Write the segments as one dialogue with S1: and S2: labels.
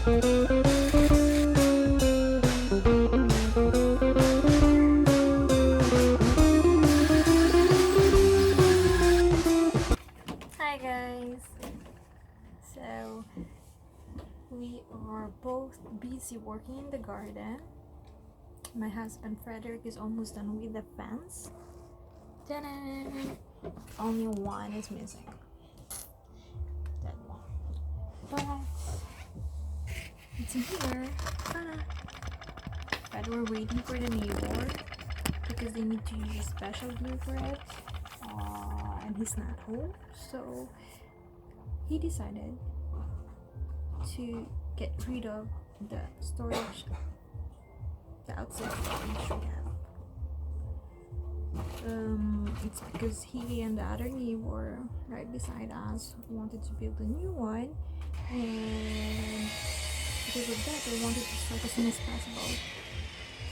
S1: Hi guys! So, we are both busy working in the garden. My husband Frederick is almost done with the fence. Ta-da! Only one is missing. That one. But it's in here. Ta-da! But we're waiting for the neighbor because they need to use a special glue for it. And he's not home, so he decided to get rid of the storage, the outside storage we have. It's because he and the other neighbor right beside us wanted to build a new one, and because of that they wanted to start as soon as possible.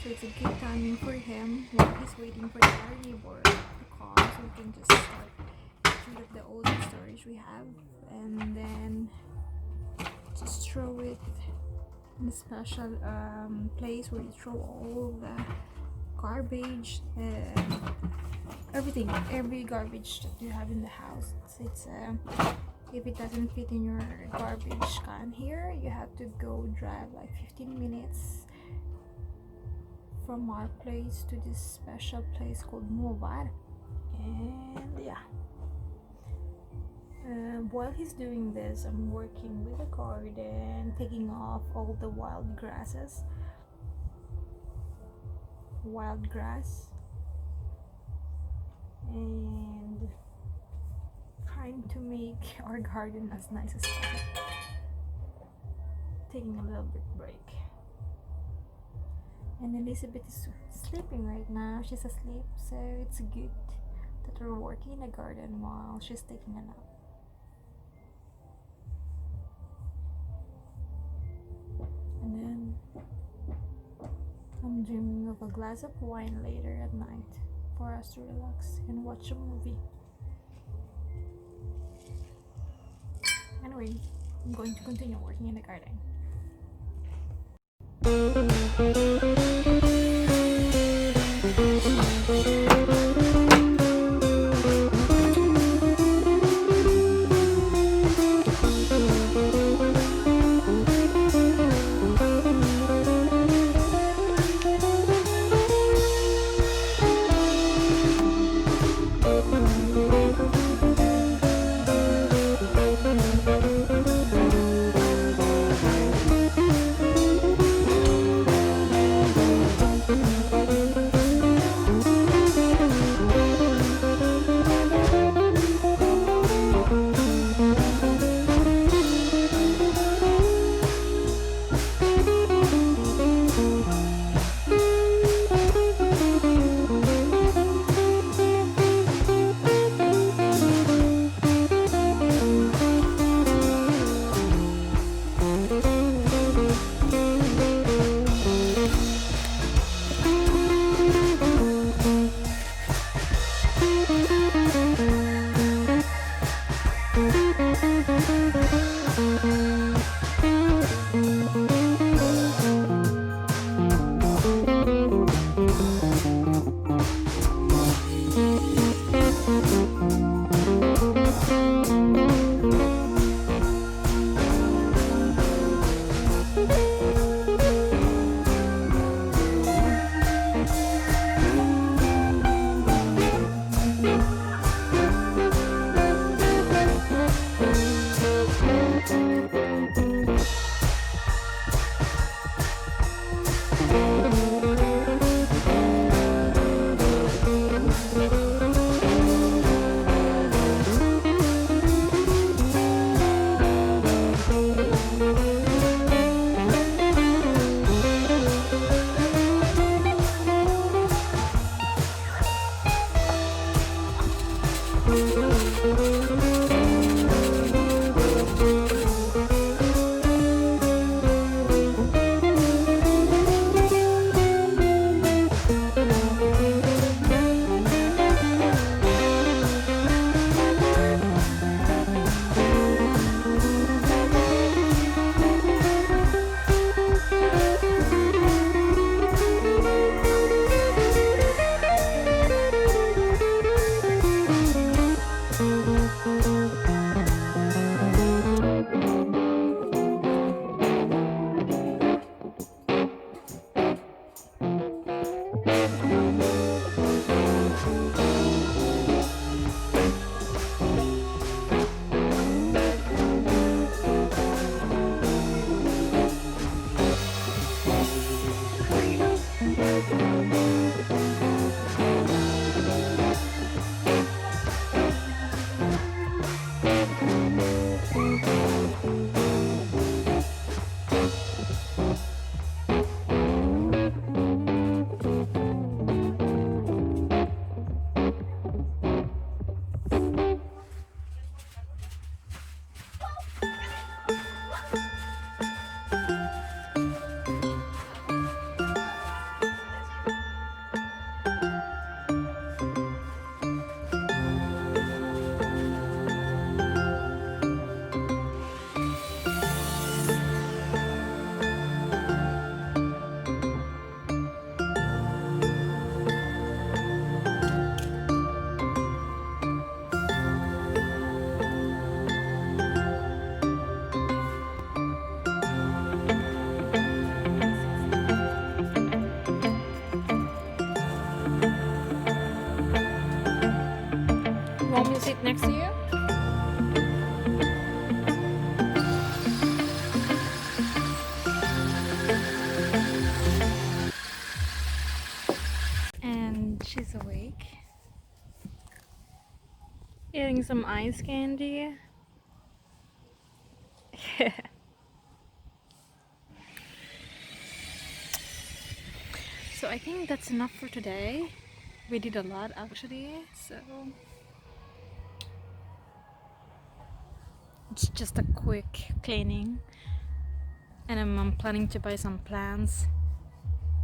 S1: So it's a good timing for him while he's waiting for the other neighbor to come, so we can just start rid of the old storage we have, and then just throw it in a special place where you throw all the garbage and everything, every garbage that you have in the house. It's if it doesn't fit in your garbage can here, you have to go drive like 15 minutes from our place to this special place called Movar. And yeah, while he's doing this, I'm working with the garden, taking off all the wild grass, and trying to make our garden as nice as possible. Taking a little bit break. And Elizabeth is sleeping right now. She's asleep, so it's good that we're working in the garden while she's taking a nap. And then I'm dreaming of a glass of wine later at night for us to relax and watch a movie. Anyway, I'm going to continue working in the garden. eating some ice candy. So I think that's enough for today. We did a lot actually, so it's just a quick cleaning. And I'm planning to buy some plants,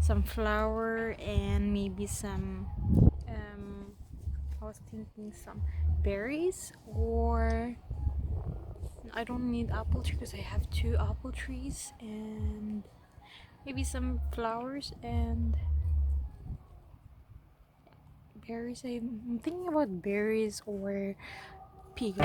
S1: some flower, and maybe some I was thinking some berries, or I don't need apple tree because I have 2 apple trees, and maybe some flowers and berries. I'm thinking about berries or pig.